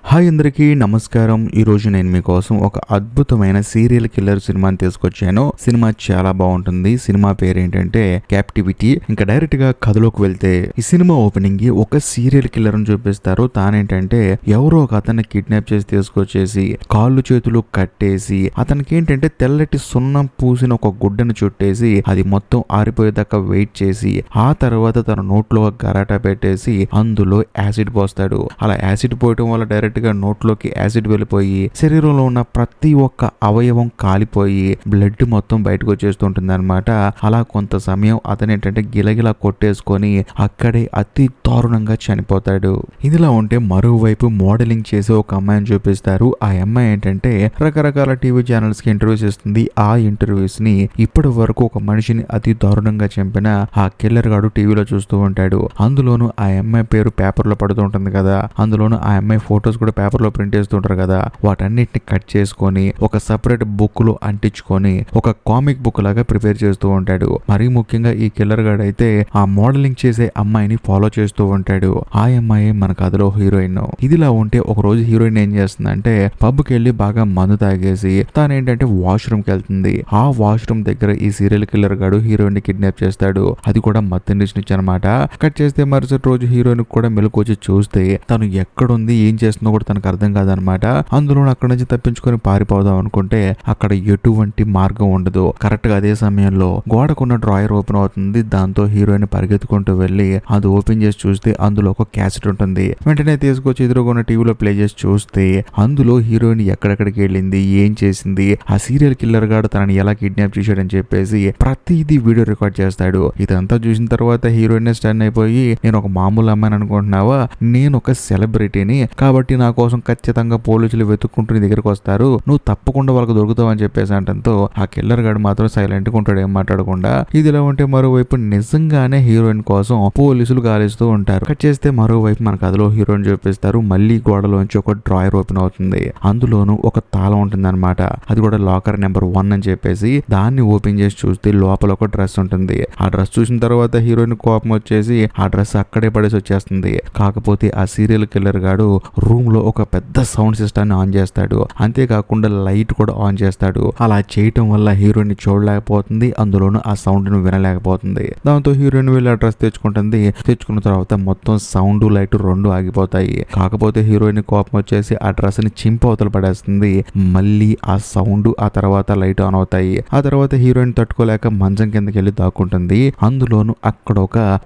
Hi అందరికీ నమస్కారం. ఈరోజు నేను మీకోసం ఒక అద్భుతమైన సీరియల్ కిల్లర్ సినిమాని తీసుకొచ్చాను. సినిమా చాలా బాగుంటుంది. సినిమా పేరు ఏంటంటే క్యాప్టివిటీ. ఇంకా డైరెక్ట్ గా కథలోకి వెళ్తే ఈ సినిమా ఓపెనింగ్ కి ఒక సీరియల్ కిల్లర్ ని చూపిస్తారు. తానేంటంటే ఎవరో ఒక అతన్ని కిడ్నాప్ చేసి తీసుకొచ్చేసి కాళ్ళు చేతులు కట్టేసి అతనికి ఏంటంటే తెల్లటి సున్నం పూసిన ఒక గుడ్డను చుట్టేసి అది మొత్తం ఆరిపోయేదాకా వెయిట్ చేసి ఆ తర్వాత తన నోట్లో గరాటా పెట్టేసి అందులో యాసిడ్ పోస్తాడు. అలా యాసిడ్ పోయటం వల్ల డైరెక్ట్ గా నోట్లోకి యాసిడ్ వెళ్ళిపోయి శరీరంలో ఉన్న ప్రతి ఒక్క అవయవం కాలిపోయి బ్లడ్ మొత్తం బయటకు వచ్చేస్తుంటుంది అనమాట. అలా కొంత సమయం అతను ఏంటంటే గిలగిలా కొట్టేసుకొని అక్కడే అతి దారుణంగా చనిపోతాడు. ఇదిలా ఉంటే మరోవైపు మోడలింగ్ చేసే ఒక అమ్మాయిని చూపిస్తారు. ఆ అమ్మాయి ఏంటంటే రకరకాల టీవీ ఛానల్స్ కి ఇంటర్వ్యూస్ ఇస్తుంది. ఆ ఇంటర్వ్యూస్ ని ఇప్పటి వరకు ఒక మనిషిని అతి దారుణంగా చంపిన ఆ కిల్లర్ గాడు టీవీలో చూస్తూ ఉంటాడు. అందులోనూ ఆ అమ్మాయి పేరు పేపర్ లో పడుతూ ఉంటుంది కదా. అందులోనూ ఆ అమ్మాయి ఫోటోస్ కూడా పేపర్ లో ప్రింట్ చేస్తుంటారు కదా. వాటన్నిటిని కట్ చేసుకొని ఒక సపరేట్ బుక్ లో అంటించుకొని ఒక కామిక్ బుక్ లాగా ప్రిపేర్ చేస్తూ ఉంటాడు. మరీ ముఖ్యంగా ఈ కిల్లర్ గాడు అయితే ఆ మోడలింగ్ చేసే అమ్మాయిని ఫాలో చేస్తూ ఉంటాడు. ఆ అమ్మాయి మన కథలో హీరోయిన్. ఇదిలా ఉంటే ఒక రోజు హీరోయిన్ ఏం చేస్తుందంటే పబ్ కి వెళ్ళి బాగా మందు తాగేసి తానేంటంటే వాష్రూమ్ కి వెళ్తుంది. ఆ వాష్రూమ్ దగ్గర ఈ సీరియల్ కిల్లర్ గాడు హీరోయిన్ ని కిడ్నాప్ చేస్తాడు. అది కూడా మత్తినిచ్చి అనమాట. కట్ చేస్తే మరుసటి రోజు హీరోయిన్ కూడా మెలకు వచ్చి చూస్తే తను ఎక్కడుంది ఏం చేస్తుందో కూడా తనకు అర్థం కాదనమాట. అందులో అక్కడి నుంచి తప్పించుకొని పారిపోదాం అనుకుంటే అక్కడ ఎటువంటి మార్గం ఉండదు. కరెక్ట్ గా అదే సమయంలో గోడకున్న డ్రాయర్ ఓపెన్ అవుతుంది. దాంతో హీరోయిన్ పరిగెత్తుకుంటూ వెళ్ళి అది ఓపెన్ చేసి చూస్తే అందులో ఒక క్యాసెట్ ఉంటుంది. వెంటనే తీసుకొచ్చి ఎదురుగా టీవీలో ప్లే చేసి చూస్తే అందులో హీరోయిన్ ఎక్కడెక్కడికి వెళ్ళింది, ఏం చేసింది, ఆ సీరియల్ కిల్లర్ గాడు తనని ఎలా కిడ్నాప్ చేశాడని చెప్పేసి ప్రతిదీ వీడియో రికార్డ్ చేస్తాడు. ఇదంతా చూసిన తర్వాత హీరోయిన్ స్టన్ అయిపోయి నేను ఒక మామూలు అమ్మాయిని అనుకుంటున్నావా, నేను ఒక సెలబ్రిటీని కాబట్టి నా కోసం ఖచ్చితంగా పోలీసులు వెతుక్కుంటూ నీ దగ్గరకు వస్తారు, నువ్వు తప్పకుండా వాళ్ళకి దొరుకుతావు అని చెప్పేసి అంటంతో ఆ కిల్లర్ గాడు మాత్రం సైలెంట్ గా ఉంటాడు, ఏం మాట్లాడకుండా. ఇదిలా ఉంటే మరోవైపు నిజంగానే హీరోయిన్ కోసం పోలీసులు గాలిస్తూ ఉంటారు. కట్ చేస్తే మరోవైపు మన కథలో హీరోయిన్ చూపిస్తారు. మళ్ళీ గోడలోంచి ఒక డ్రాయర్ ఓపెన్ అవుతుంది. అందులోనూ ఒక తాళం ఉంటుంది అనమాట. అది కూడా లాకర్ నెంబర్ 1 అని చెప్పేసి దాన్ని ఓపెన్ చేసి చూస్తే లోపల ఒక డ్రెస్ ఉంటుంది. ఆ డ్రెస్ చూసిన తర్వాత హీరోయిన్ కోపం వచ్చేసి ఆ డ్రెస్ అక్కడే పడేసి వచ్చేస్తుంది. కాకపోతే ఆ సీరియల్ కిల్లర్ గాడు రూమ్ లో ఒక పెద్ద సౌండ్ సిస్టమ్ ఆన్ చేస్తాడు. అంతేకాకుండా లైట్ కూడా ఆన్ చేస్తాడు. అలా చేయటం వల్ల హీరోయిన్ చూడలేకపోతుంది, అందులోనూ ఆ సౌండ్ ను వినలేకపోతుంది. దాంతో హీరోయిన్ వెళ్ళి ఆ డ్రెస్ తెచ్చుకుంటుంది. తెచ్చుకున్న తర్వాత మొత్తం సౌండ్ లైట్ రెండు ఆగిపోతాయి. కాకపోతే హీరోయిన్ కోపం వచ్చేసి ఆ డ్రెస్ ని చింపవతలు పడేస్తుంది. మళ్ళీ ఆ సౌండ్ ఆ తర్వాత లైట్ ఆన్ అవుతాయి. ఆ తర్వాత హీరోయిన్ తట్టుకోలేక మంచం కిందకి వెళ్ళి దాక్కుంటుంది. అందులోనూ అక్కడ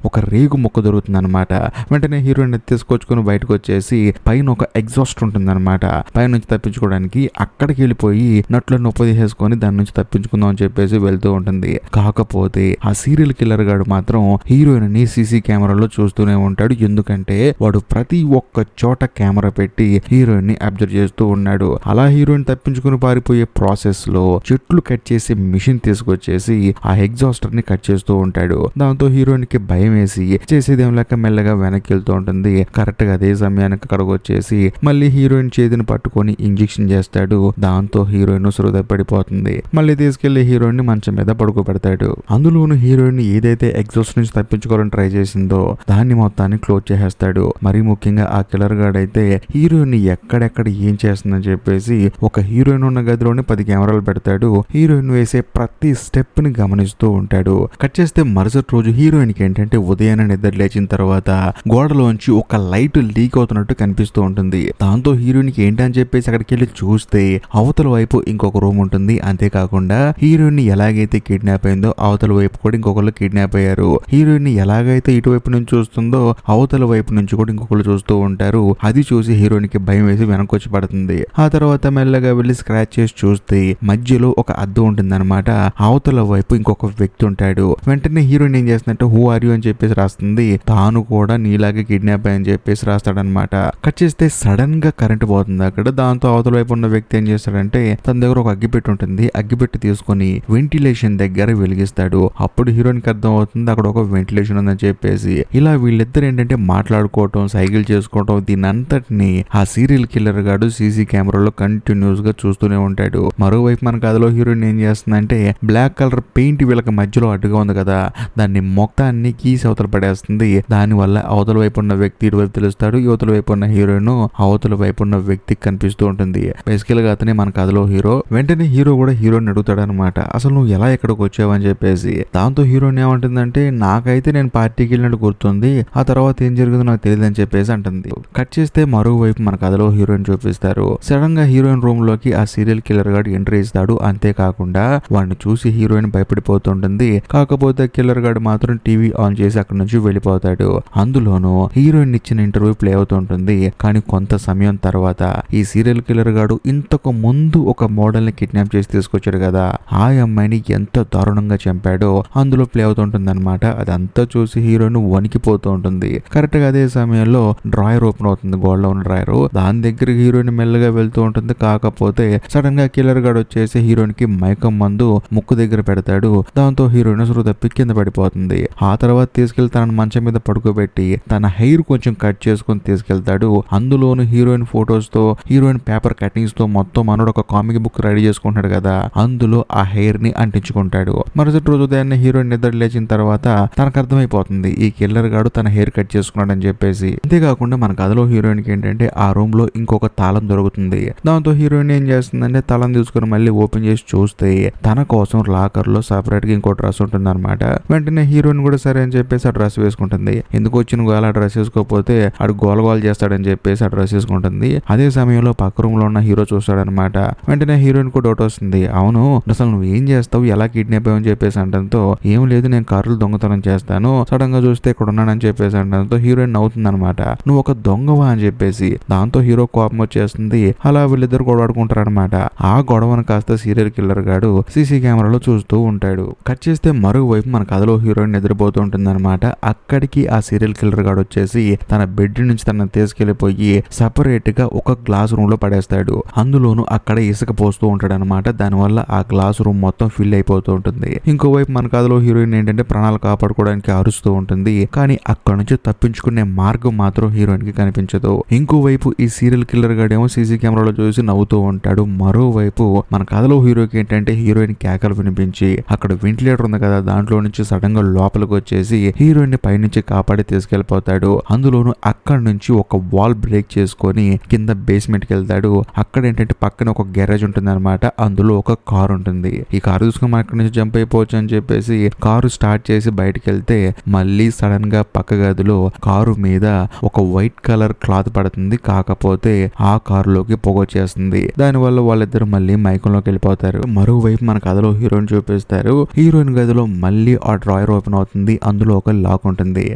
ఒక రేగు మొక్క దొరుకుతుంది అనమాట. వెంటనే హీరోయిన్ తీసుకొచ్చుకొని బయటకు వచ్చేసి పైన ఒక ఎగ్జాస్ట్ ఉంటుంది అనమాట. పైన నుంచి తప్పించుకోవడానికి అక్కడికి వెళ్ళిపోయి నట్లను ఉపదేశించుకొని దాని నుంచి తప్పించుకుందాం అని చెప్పేసి వెళ్తూ ఉంటుంది. కాకపోతే ఆ సీరియల్ కిల్లర్ గాడు మాత్రం హీరోయిన్ ని సీసీ కెమెరాలో చూస్తూనే ఉంటాడు. ఎందుకంటే వాడు ప్రతి ఒక్క చోట కెమెరా పెట్టి హీరోయిన్ ని అబ్జర్వ్ చేస్తూ ఉన్నాడు. అలా హీరోయిన్ తప్పించుకుని పారిపోయే ప్రాసెస్ లో చెట్లు కట్ చేసి మిషన్ తీసుకొచ్చేసి ఆ ఎగ్జాస్టర్ ని కట్ చేస్తూ ఉంటాడు. దాంతో హీరోయిన్ కి భయం వేసి చేసేదేం లేక మెల్లగా వెనక్కి వెళ్తూ ఉంటుంది. కరెక్ట్ గా అదే సమయానికి అక్కడికి వచ్చేసి మళ్ళీ హీరోయిన్ చేతిని పట్టుకొని ఇంజెక్షన్ చేస్తాడు. దాంతో హీరోయిన్ సురద పడిపోతుంది. మళ్ళీ తీసుకెళ్లి హీరోయిన్ ని మంచం మీద పడుకోబెడతాడు. అందులోను హీరోయిన్ ఏదైతే ఎగ్జాస్ట్ నుంచి తప్పించుకోవాలని ట్రై చేసిందో దాన్ని మొత్తాన్ని క్లోజ్ చేసేస్తాడు. మరీ ముఖ్యంగా ఆ కిల్లర్ గార్డ్ అయితే హీరోయిన్ ఎక్కడెక్కడ ఏం చేస్తుందని చెప్పేసి ఒక హీరోయిన్ ఉన్న గదిలోని 10 కెమెరాలు పెడతాడు. హీరోయిన్ వేసే ప్రతి స్టెప్ ని గమనిస్తూ ఉంటాడు. కట్ చేస్తే మరుసటి రోజు హీరోయిన్ కి ఏంటంటే ఉదయాన్నే నిద్ర లేచిన తర్వాత గోడలోంచి ఒక లైట్ లీక్ అవుతున్నట్టు కనిపిస్తూ ఉంటుంది. దాంతో హీరోయిన్ కి ఏంటని చెప్పేసి అక్కడికి వెళ్ళి చూస్తే అవతల వైపు ఇంకొక రూమ్ ఉంటుంది. అంతేకాకుండా హీరోయిన్ ని ఎలాగైతే కిడ్నాప్ అయిందో అవతల వైపు కూడా ఇంకొకళ్ళు కిడ్నాప్ అయ్యారు. హీరోయిన్ ని ఎలాగైతే ఇటువైపు నుంచి చూస్తుందో అవతల వైపు నుంచి కూడా ఇంకొకళ్ళు చూస్తూ ఉంటారు. అది చూసి హీరోయిన్ కి భయం వేసి వెనక్కి వచ్చి పడుతుంది. ఆ తర్వాత మెల్లగా వెళ్ళి స్క్రాచ్ చేసి చూస్తే మధ్యలో ఒక అద్దం ఉంటుంది అనమాట. అవతల వైపు ఇంకొక వ్యక్తి ఉంటాడు. వెంటనే హీరోయిన్ ఏం చేస్తుందంటే హూ ఆర్ యూ అని చెప్పేసి రాస్తుంది. తాను కూడా నీలాగే కిడ్నాప్ అయ్యని చెప్పేసి రాస్తాడనమాట. కట్ చేస్తే సడన్ గా కరెంట్ పోతుంది అక్కడ. దాంతో అవతల వైపు ఉన్న వ్యక్తి ఏం చేస్తాడంటే తన దగ్గర ఒక అగ్గిపెట్టి ఉంటుంది. అగ్గిపెట్టి తీసుకొని వెంటిలేషన్ దగ్గర వెలిగిస్తాడు. అప్పుడు హీరోయిన్ కి అర్థం అవుతుంది అక్కడ ఒక వెంటిలేషన్ ఉందని చెప్పేసి. ఇలా వీళ్ళిద్దరు ఏంటంటే మాట్లాడుకోవటం, సైకిల్ చేసుకోవటం, దీని అంతటిని ఆ సీరియల్ కిల్లర్ గాడు సీసీ కెమెరాలో కంటిన్యూస్ గా చూస్తూనే ఉంటాడు. మరోవైపు మన కథలో హీరోయిన్ ఏం చేస్తుందంటే బ్లాక్ కలర్ పెయింట్ వీళ్ళకి మధ్యలో అడ్డుగా ఉంది కదా, దాన్ని మొత్తాన్ని కీసి అవతల పడేస్తుంది. దాని వల్ల అవతల వైపు ఉన్న వ్యక్తి ఇటువైపు తెలుస్తాడు. యువతల వైపు ఉన్న హీరోయిన్ అవతల వైపు ఉన్న వ్యక్తికి కనిపిస్తూ ఉంటుంది. బేసికల్ గా అతనే మన కథలో హీరో. వెంటనే హీరో కూడా హీరోని అడుగుతాడు అనమాట, అసలు నువ్వు ఎలా ఇక్కడికి వచ్చావు అని చెప్పేసి. దాంతో హీరోయిన్ ఏమంటుందంటే, నాకైతే నేను పార్టీకి వెళ్ళినట్టు గుర్తుంది, ఆ తర్వాత ఏం జరిగిందో నాకు తెలియదు అని చెప్పేసి అంటుంది. కట్ చేస్తే మరోవైపు మన కథలో హీరోయిన్ చూపిస్తారు. సడన్ గా హీరోయిన్ రూమ్ లోకి ఆ సీరియల్ కిల్లర్ గాడు ఎంట్రీ ఇస్తాడు. అంతేకాకుండా వాడిని చూసి హీరోయిన్ భయపడిపోతుంటుంది. కాకపోతే కిల్లర్ గాడు మాత్రం టీవీ ఆన్ చేసి అక్కడ నుంచి వెళ్ళిపోతాడు. అందులోనూ హీరోయిన్ ఇచ్చిన ఇంటర్వ్యూ ప్లే అవుతుంటుంది. కానీ కొంత సమయం తర్వాత ఈ సీరియల్ కిల్లర్ గాడు ఇంతకు ముందు ఒక మోడల్ ని కిడ్నాప్ చేసి తీసుకొచ్చాడు కదా, ఆ అమ్మాయిని ఎంత దారుణంగా చంపాడో అందులో ప్లే అవుతుంటుంది అనమాట. అదంతా చూసి హీరోయిన్ వణికిపోతూ ఉంటుంది. కరెక్ట్ గా అదే సమయంలో డ్రాయర్ ఓపెన్ అవుతుంది, గోడలో ఉన్న డ్రాయర్. దాని దగ్గర హీరోయిన్ మెల్లగా వెళ్తూ ఉంటుంది. కాకపోతే సడన్ గా కిల్లర్ గాడు వచ్చేసి హీరోయిన్ కి మైకం మందు ముక్కు దగ్గర పెడతాడు. దాంతో హీరోయిన్ అసలు తప్పి కింద పడిపోతుంది. ఆ తర్వాత తీసుకెళ్లి తన మంచం మీద పడుకోబెట్టి తన హెయిర్ కొంచెం కట్ చేసుకుని తీసుకెళ్తాడు. అందులోను హీరోయిన్ ఫొటోస్ తో, హీరోయిన్ పేపర్ కటింగ్స్ తో మొత్తం మనోడు ఒక కామిక్ బుక్ రెడీ చేసుకుంటాడు కదా, అందులో ఆ హెయిర్ ని అంటించుకుంటాడు. మరుసటి రోజు ఉదయాన్నే హీరోయిన్ నిద్ర లేచిన తర్వాత తనకు అర్థమైపోతుంది ఈ కిల్లర్ గాడు తన హెయిర్ కట్ చేసుకున్నాడు అని చెప్పేసి. అంతేకాకుండా మన కథలో హీరోయిన్ కి ఏంటంటే ఆ రూమ్ లో ఇంకొక తాళం దొరుకుతుంది. దాంతో హీరోయిన్ ఏం చేస్తుందంటే తాళం తీసుకుని మళ్ళీ ఓపెన్ చేసి చూస్తే తన కోసం లాకర్ లో సపరేట్ గా ఇంకో డ్రెస్ ఉంటుంది అనమాట. వెంటనే హీరోయిన్ కూడా సరే అని చెప్పేసి ఆ డ్రెస్ వేసుకుంటుంది. ఎందుకు వచ్చిన గోల ఆ డ్రెస్ వేసుకోకపోతే ఆడు గోల చేస్తాడని చెప్పేసి ఆ డ్రెస్ వేసుకుంటుంది. అదే సమయంలో పక్క రూమ్ లో ఉన్న హీరో చూస్తాడనమాట. వెంటనే హీరోయిన్ కూడా డౌట్ వస్తుంది, అవును అసలు నువ్వు ఏం చేస్తావు, ఎలా కిడ్నాప్ అయ్యావు అని చెప్పేసి అంటంతో, ఏం లేదు నేను కార్లు దొంగతనం చేస్తాను, సడన్ గా చూస్తే ఇక్కడ ఉన్నానని చెప్పేసి అంటంతో హీరోయిన్ అవుతుంది అనమాట, నువ్వు ఒక దొంగవా అని చెప్పేసి. దాంతో హీరో కోపం వచ్చేస్తుంది. అలా వీళ్ళిద్దరు గొడవ ఆడుకుంటారనమాట. ఆ గొడవను కాస్త సీరియల్ కిల్లర్ గాడు సీసీ కెమెరాలో చూస్తూ ఉంటాడు. కట్ చేస్తే మరోవైపు మన కథలో హీరోయిన్ నిద్రపోతూ ఉంటుంది అనమాట. అక్కడికి ఆ సీరియల్ కిల్లర్ గాడు వచ్చేసి తన బెడ్ నుంచి తనను తీసుకెళ్లిపోయి సపరేట్ గా ఒక గ్లాస్ రూమ్ లో పడేస్తాడు. అందులోను అక్కడ ఇసుక పోస్తూ ఉంటాడు అనమాట. దానివల్ల ఆ గ్లాస్ రూమ్ మొత్తం ఫిల్ అయిపోతూ ఉంటుంది. ఇంకోవైపు మన కథలో హీరోయిన్ ఏంటంటే ప్రాణాలు కాపాడుకోవడానికి అరుస్తూ ఉంటుంది. కానీ అక్కడ నుంచి తప్పించుకునే మార్గం మాత్రం హీరోయిన్ కి కనిపించదు. ఇంకోవైపు ఈ సీరియల్ కిల్లర్ గాడేమో సీసీ కెమెరాలో చూసి నవ్వుతూ ఉంటాడు. మరోవైపు మన కథలో హీరోకి ఏంటంటే హీరోయిన్ కేకలు వినిపించి అక్కడ వెంటిలేటర్ ఉంది కదా, దాంట్లో నుంచి సడన్ గా లోపలికి వచ్చేసి హీరోయిన్ ని పైనుంచి కాపాడి తీసుకెళ్లిపోతాడు. అందులోను అక్కడ నుంచి ఒక వాల్ బ్రేక్ చేసుకొని కింద బేస్మెంట్ కి వెళ్తాడు. అక్కడ ఏంటంటే పక్కన ఒక గ్యారేజ్ ఉంటుంది అనమాట. అందులో ఒక కార్ ఉంటుంది. ఈ కారు చూసుకుని మనం అక్కడి నుంచి జంప్ అయిపోవచ్చు అని చెప్పేసి కారు స్టార్ట్ చేసి బయటకు వెళ్తే మళ్ళీ సడన్ గా పక్క గదిలో కారు మీద ఒక వైట్ కలర్ క్లాత్ పడుతుంది. కాకపోతే ఆ కారులోకి పొగ వచ్చేస్తుంది. దానివల్ల వాళ్ళిద్దరు మళ్ళీ మైకంలోకి వెళ్ళిపోతారు. మరోవైపు మన కథలో హీరోయిన్ చూపిస్తారు. హీరోయిన్ గదిలో మళ్ళీ ఆ డ్రాయర్ ఓపెన్ అవుతుంది. అందులో ఒక లాక్ ఉంటుంది.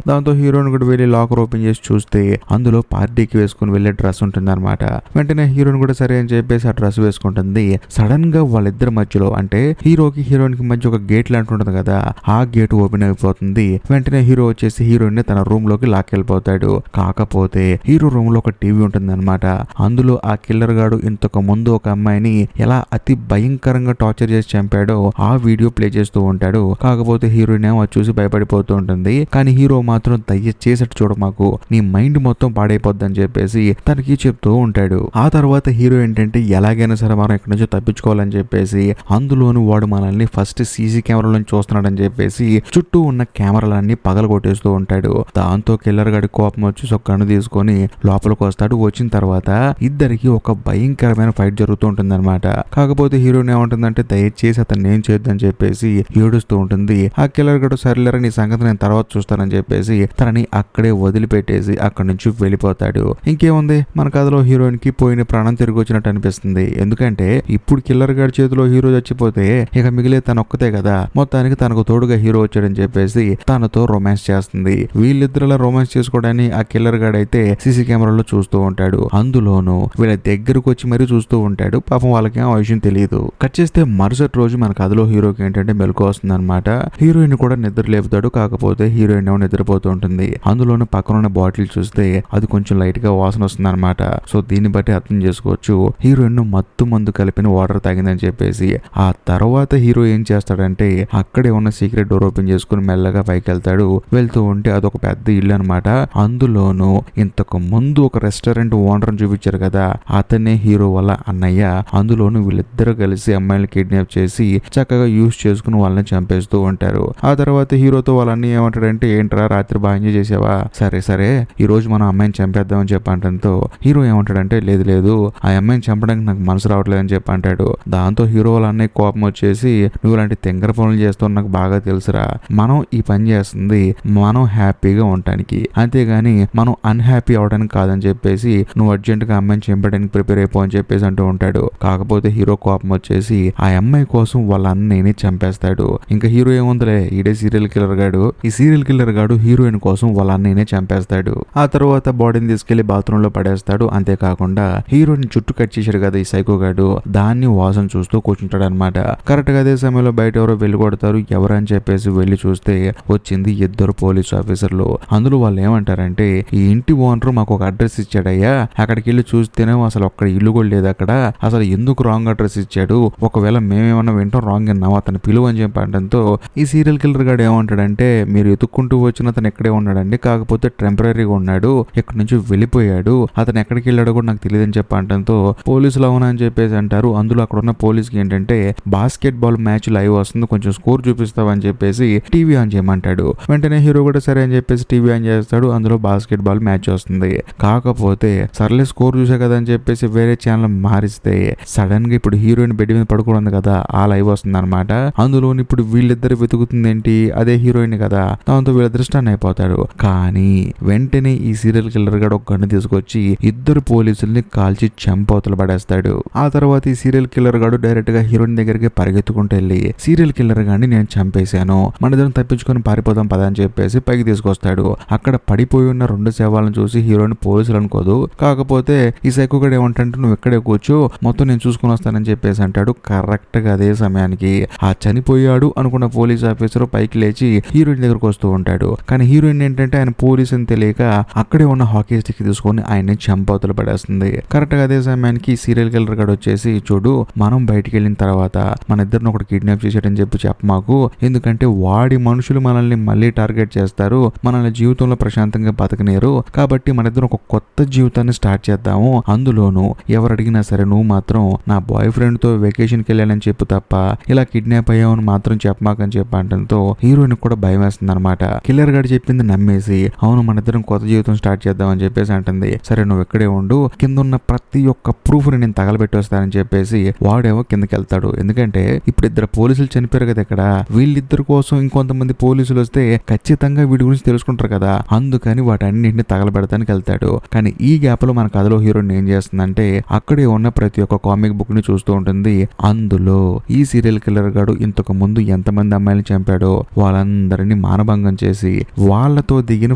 దాంతో హీరోయిన్ కూడా వెళ్ళి లాకర్ ఓపెన్ చేసి చూస్తే అందులో పార్టీకి వేసుకుని వెళ్లే డ్రెస్ ఉంటుంది అనమాట. వెంటనే హీరోయిన్ కూడా సరే అని చెప్పేసి ఆ డ్రెస్ వేసుకుంటుంది. సడన్ గా వాళ్ళిద్దరి మధ్యలో అంటే హీరోకి హీరోయిన్ కి మధ్య ఒక గేట్ లాంటి ఉంటుంది కదా, ఆ గేట్ ఓపెన్ అయిపోతుంది. వెంటనే హీరో వచ్చేసి హీరోయిన్ ని తన రూమ్ లోకి లాక్కెళ్ళిపోతాడు. కాకపోతే హీరో రూమ్ లో ఒక టీవీ ఉంటుంది అనమాట. అందులో ఆ కిల్లర్ గాడు ఇంతకు ముందు ఒక అమ్మాయిని ఎలా అతి భయంకరంగా టార్చర్ చేసి చంపాడో ఆ వీడియో ప్లే చేస్తూ ఉంటాడు. కాకపోతే హీరోయిన్ ఏమో చూసి భయపడిపోతూ ఉంటుంది. కానీ హీరో మాత్రం దయచేసి అటు చూడ, మాకు నీ మైండ్ మొత్తం పాడైపోద్ది అని చెప్పేసి తనకి చెప్తూ ఉంటాడు. ఆ తర్వాత హీరో ఏంటంటే ఎలాగైనా సరే మనం ఇక్కడ నుంచి తప్పించుకోవాలని చెప్పేసి అందులోను వాడు మనల్ని ఫస్ట్ సీసీ కెమెరాలను చూస్తున్నాడని చెప్పేసి చుట్టూ ఉన్న కెమెరాలన్నీ పగల కొట్టేస్తూ ఉంటాడు. దాంతో కిల్లర్ గడి కోపం వచ్చి ఒక గన్ను తీసుకొని లోపలికి వస్తాడు. వచ్చిన తర్వాత ఇద్దరికి ఒక భయంకరమైన ఫైట్ జరుగుతూ ఉంటుంది అనమాట. కాకపోతే హీరోయిన్ ఏమంటుందంటే దయచేసి అతన్ని ఏం చేయొద్దని చెప్పేసి ఏడుస్తూ ఉంటుంది. ఆ కిల్లర్ గడు సర్లేరా నీ సంగతి నేను తర్వాత చూస్తానని చెప్పేసి తనని అక్కడే వదిలిపెట్టేసి అక్కడి నుంచి వెళ్ళిపోతాడు. ఇంకేముంది, మన కథలో హీరోయిన్ కి పోయిన ప్రాణం తిరిగి వచ్చినట్టు అనిపిస్తుంది. ఎందుకంటే ఇప్పుడు కిల్లర్ గాడి చేతిలో హీరో చచ్చిపోతే ఇక మిగిలే తన ఒక్కతే కదా. మొత్తానికి తనకు తోడుగా హీరో వచ్చాడని చెప్పేసి తనతో రొమాన్స్ చేస్తుంది. వీళ్ళిద్దరిలా రొమాన్స్ చేసుకోవడాన్ని ఆ కిల్లర్ గాడు అయితే సీసీ కెమెరాలో చూస్తూ ఉంటాడు. అందులోనూ వీళ్ళ దగ్గరకు వచ్చి మరీ చూస్తూ ఉంటాడు. పాపం వాళ్ళకి ఆ విషయం తెలియదు. కట్ చేస్తే మరుసటి రోజు మన కథలో హీరోకి ఏంటంటే మెలకు వస్తుంది అనమాట. హీరోయిన్ కూడా నిద్ర లేపుతాడు. కాకపోతే హీరోయిన్ ఏమో నిద్రపోతూ ఉంటుంది. అందులోనూ పక్కన ఉన్న బాటిల్ చూస్తే అది కొంచెం లైట్ గా వాసన వస్తుంది అనమాట. సో దీన్ని బట్టి అర్థం చేసుకోవచ్చు హీరోయిన్ మత్తు మందు కలిపిన వాటర్ తాగిందని చెప్పేసి. ఆ తర్వాత హీరో ఏం చేస్తాడంటే అక్కడే ఉన్న సీక్రెట్ డోర్ ఓపెన్ చేసుకుని మెల్లగా పైకి వెళ్తాడు. వెళ్తూ ఉంటే అదొక పెద్ద ఇల్లు అనమాట. అందులోనూ ఇంతకు ముందు ఒక రెస్టారెంట్ ఓనర్ చూపించారు కదా, అతనే హీరో వాళ్ళ అన్నయ్య. అందులోనూ వీళ్ళిద్దరూ కలిసి అమ్మాయిలు కిడ్నాప్ చేసి చక్కగా యూజ్ చేసుకుని వాళ్ళని చంపేస్తూ ఉంటారు. ఆ తర్వాత హీరోతో వాళ్ళ అన్నయ్య ఏమంటాడంటే ఏంట్రా రాత్రి బాగా ఎంజాయ్ చేసావా, సరే సరే ఈ రోజు మనం అమ్మాయిని చంపేద్దామని చెప్పి చెప్పంటంతో హీరో ఏమంటాడంటే లేదు లేదు ఆ అమ్మాయిని చంపడానికి నాకు మనసు రావట్లేదు అని చెప్పి అంటాడు. దాంతో హీరో వాళ్ళ అన్నయ్య కోపం వచ్చేసి నువ్వు ఇలాంటి తెంగర పనులు చేస్తావు నాకు బాగా తెలుసురా, మనం ఈ పని చేస్తుంది మనం హ్యాపీగా ఉండటానికి, అంతేగాని మనం అన్హ్యాపీ అవడానికి కాదని చెప్పేసి నువ్వు అర్జెంట్ గా అమ్మాయిని చంపడానికి ప్రిపేర్ అయిపో అని చెప్పేసి అంటూ ఉంటాడు. కాకపోతే హీరో కోపం వచ్చేసి ఆ అమ్మాయి కోసం వాళ్ళ అన్నయ్యని చంపేస్తాడు. ఇంకా హీరో ఏముందిలే ఈడే సీరియల్ కిల్లర్ గాడు, ఈ సీరియల్ కిల్లర్ గాడు హీరోయిన్ కోసం వాళ్ళ అన్నయ్యనే చంపేస్తాడు. ఆ తర్వాత బాడీని తీసుకెళ్లి బాత్రూమ్ లో పడేస్తాడు. అంతేకాకుండా హీరోయిన్ చుట్టూ కట్ చేశాడు కదా ఈ సైకో గాడు, దాన్ని వాసన చూస్తూ కూర్చుంటాడు అనమాట. కరెక్ట్ గా అదే సమయంలో బయట ఎవరో వెళ్ళి కొడతారు. ఎవరని చెప్పేసి వెళ్ళి చూస్తే వచ్చింది ఇద్దరు పోలీసు ఆఫీసర్లు. అందులో వాళ్ళు ఏమంటారంటే ఈ ఇంటి ఓనర్ మాకు ఒక అడ్రస్ ఇచ్చాడయ్యా, అక్కడికి వెళ్ళి చూస్తేనే అసలు ఒక్కడ ఇల్లు కూడా లేదు అక్కడ, అసలు ఎందుకు రాంగ్ అడ్రస్ ఇచ్చాడు, ఒకవేళ మేమేమన్నా వింటాం రాంగ్ అన్నావు అతను పిలువ అని చెప్పడంతో ఈ సీరియల్ కిల్లర్ గాడు ఏమంటాడంటే మీరు ఎత్తుక్కుంటూ వచ్చిన అతను ఎక్కడే ఉన్నాడండి, కాకపోతే టెంపరీగా ఉన్నాడు, ఇక్కడ నుంచి వెళ్ళిపోయాడు, అతను ఎక్కడికి వెళ్ళాడో కూడా నాకు తెలియదని చెప్పడంతో పోలీసులు అవునా అని చెప్పేసి అంటారు. అందులో అక్కడ ఉన్న పోలీసుకి ఏంటంటే బాస్కెట్ బాల్ మ్యాచ్ లైవ్ వస్తుంది, కొంచెం స్కోర్ చూపిస్తావని చెప్పేసి టీవీ ఆన్ చేయమంటాడు. వెంటనే హీరో కూడా సరే అని చెప్పేసి టీవీ ఆన్ చేస్తాడు. అందులో బాస్కెట్ బాల్ మ్యాచ్ వస్తుంది. కాకపోతే సర్లే స్కోర్ చూసా కదా అని చెప్పేసి వేరే ఛానల్ మారిస్తే సడన్ గా ఇప్పుడు హీరోయిన్ బెడ్ మీద పడుకోండి కదా ఆ లైవ్ వస్తుంది అనమాట. అందులో ఇప్పుడు వీళ్ళిద్దరు వెతుకుతుంది ఏంటి అదే హీరోయిన్ కదా, దాంతో వీళ్ళిద్దరు స్టన్ అయిపోతాడు. కానీ వెంటనే ఈ సీరియల్ కిల్లర్ గాడు ఒక గన్ను తీసుకొచ్చి ఇద్దరు పోలీసుల్ని కాల్చి చంపవతలు పడేస్తాడు. ఆ తర్వాత ఈ సీరియల్ కిల్లర్ గాడు డైరెక్ట్ గా హీరోయిన్ దగ్గరికి పరిగెత్తుకుంటూ వెళ్ళి సీరియల్ కిల్లర్ గాని నేను చంపేశాను, మన ఇద్దరం తప్పించుకొని పారిపోదాం పదా అని చెప్పేసి పైకి తీసుకొస్తాడు. అక్కడ పడిపోయి ఉన్న రెండు శవాలను చూసి హీరోయిన్ పోలీసులు అనుకోదు. కాకపోతే ఈ సైకో గడు ఏమంటే నువ్వు ఎక్కడే కూర్చో మొత్తం నేను చూసుకుని వస్తానని చెప్పేసి అంటాడు. కరెక్ట్ గా అదే సమయానికి ఆ చనిపోయాడు అనుకున్న పోలీస్ ఆఫీసర్ పైకి లేచి హీరోయిన్ దగ్గరకు వస్తూ ఉంటాడు. కానీ హీరోయిన్ ఏంటంటే ఆయన పోలీస్ అని తెలియక అక్కడే ఉన్న హాకీ స్టిక్ తీసుకొని ఆయన్ని చంపవతలు పడేస్తుంది. కరెక్ట్ గా అదే సమయానికి సీరియల్ కిల్లర్ గడు వచ్చేసి చూడు మనం బయటికి వెళ్ళిన తర్వాత మన ఇద్దరిని ఒకటి కిడ్నాప్ చేశాడని చెప్పి చెప్పమాకు, ఎందుకంటే వాడి మనుషులు మనల్ని మళ్ళీ టార్గెట్ చేస్తారు, మనల్ని జీవితంలో ప్రశాంతంగా బతకనేరు, కాబట్టి మన ఇద్దరు ఒక కొత్త జీవితాన్ని స్టార్ట్ చేద్దాము, అందులోనూ ఎవరు అడిగినా సరే నువ్వు మాత్రం నా బాయ్ ఫ్రెండ్ తో వెకేషన్కి వెళ్ళానని చెప్పు తప్ప ఇలా కిడ్నాప్ అయ్యావని మాత్రం చెప్పమాకని చెప్పడంతో హీరోయిన్ కూడా భయం వేస్తుంది అనమాట. కిల్లర్ గారు చెప్పింది నమ్మేసి అవును మన ఇద్దరం కొత్త జీవితం స్టార్ట్ చేద్దామని చెప్పేసి అంటుంది. సరే నువ్వు ఇక్కడే ఉండు, కింద ఉన్న ప్రతి ఒక్క ప్రూఫ్ ని నేను తగలబెట్టి వస్తానని చెప్పేసి వాడేమో కిందకి వెళ్తాడు. ఎందుకంటే ఇప్పుడు ఇద్దరు పోలీసులు చనిపోయారు కదా ఇక్కడ, వీళ్ళిద్దరి కోసం ఇంకొంతమంది పోలీసులు వస్తే ఖచ్చితంగా వీడి గురించి తెలుసుకుంటారు కదా, అందుకని వాటన్నింటిని తగలబెడతానికి వెళ్తాడు. కానీ ఈ గ్యాప్ లో మన కథలో హీరోయిన్ ఏం చేస్తుందంటే అక్కడే ఉన్న ప్రతి ఒక్క కామిక్ బుక్ ని చూస్తూ ఉంటుంది. అందులో ఈ సీరియల్ కిల్లర్ గాడు ఇంతకు ముందు ఎంతమంది అమ్మాయిని చంపాడో వాళ్ళందరినీ మానభంగం చేసి వాళ్ళతో దిగిన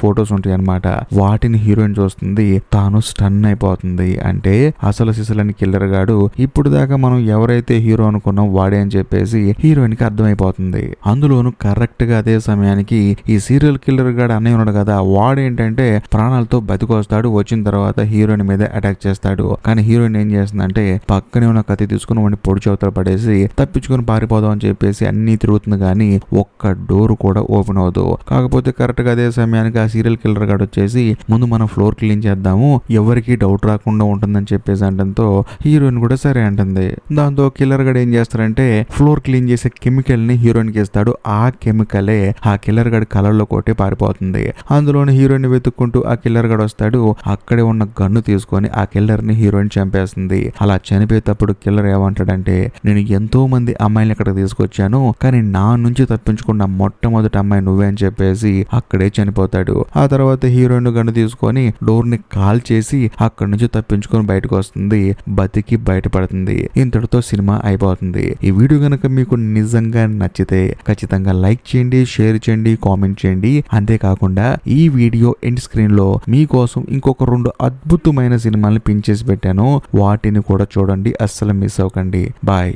ఫొటోస్ ఉంటాయి అన్నమాట. వాటిని హీరోయిన్ చూస్తుంది, తాను స్టన్ అయిపోతుంది. అంటే అసలు సిసలని కిల్లర్ గాడు ఇప్పుడు దాకా మనం ఎవరైతే హీరో అనుకున్నాం వాడే అని చెప్పేసి హీరోయిన్ కి అర్థమైపోతుంది. అందులోను కరెక్ట్ గా అదే సమయానికి ఈ సీరియల్ కిల్లర్ గాడు అన్నయ్య ఉన్నాడు కదా, వాడేంటంటే ప్రాణాలతో బతికొస్తాడు. వచ్చిన తర్వాత హీరోయిన్ మీద అటాక్ చేస్తాడు. కానీ హీరోయిన్ ఏం చేస్తుందంటే పక్కనే ఉన్న కత్తి తీసుకుని వాడిని పొడి చవతల పడేసి తప్పించుకొని పారిపోదాం అని చెప్పేసి అన్ని తిరుగుతుంది. కానీ ఒక్క డోర్ కూడా ఓపెన్ అవ్వదు. కాకపోతే కరెక్ట్ గా అదే సమయానికి ఆ సీరియల్ కిల్లర్ గాడు వచ్చేసి ముందు మనం ఫ్లోర్ క్లీన్ చేద్దాము, ఎవరికి డౌట్ రాకుండా ఉంటుందని చెప్పేసి అంటంతో హీరోయిన్ కూడా సరే అంటుంది. దాంతో కిల్లర్ గాడు ఏం చేస్తాడంటే ఫ్లోర్ క్లీన్ చేసే కెమికల్ ని హీరోయిన్ కి ఇస్తాడు. ఆ కెమికలే ఆ కిల్లర్ గాడి కలర్లో కొట్టి పారిపోతుంది. అందులోని హీరోయిన్ వెతుక్కుంటూ ఆ కిల్లర్ గాడు వస్తాడు. అక్కడే ఉన్న గన్ను తీసుకొని ఆ కిల్లర్ ని హీరోయిన్ చంపేస్తుంది. అలా చనిపోయేటప్పుడు కిల్లర్ ఏమంటాడంటే నేను ఎంతో మంది అమ్మాయిని ఇక్కడికి తీసుకొచ్చాను, కానీ నా నుంచి తప్పించుకున్న మొట్టమొదటి అమ్మాయి నువ్వే అని చెప్పేసి అక్కడే చనిపోతాడు. ఆ తర్వాత హీరోయిన్ గన్ను తీసుకొని డోర్ ని కాల్ చేసి అక్కడి నుంచి తప్పించుకొని బయటకు వస్తుంది, బతికి బయటపడుతుంది. ఇంతటితో సినిమా అయిపోతుంది. ఈ వీడియో గనక మీకు నిజంగా నచ్చితే ఖచ్చితంగా లైక్ చేయండి, షేర్ చేయండి, కామెంట్ చేయండి. అంతేకాకుండా ఈ వీడియో ఎండ్ స్క్రీన్ లో మీకోసం ఇంకొక 2 అద్భుతమైన సినిమాలను పిన్ చేసి పెట్టాను, వాటిని కూడా చూడండి, అస్సలు మిస్ అవ్వకండి. బాయ్.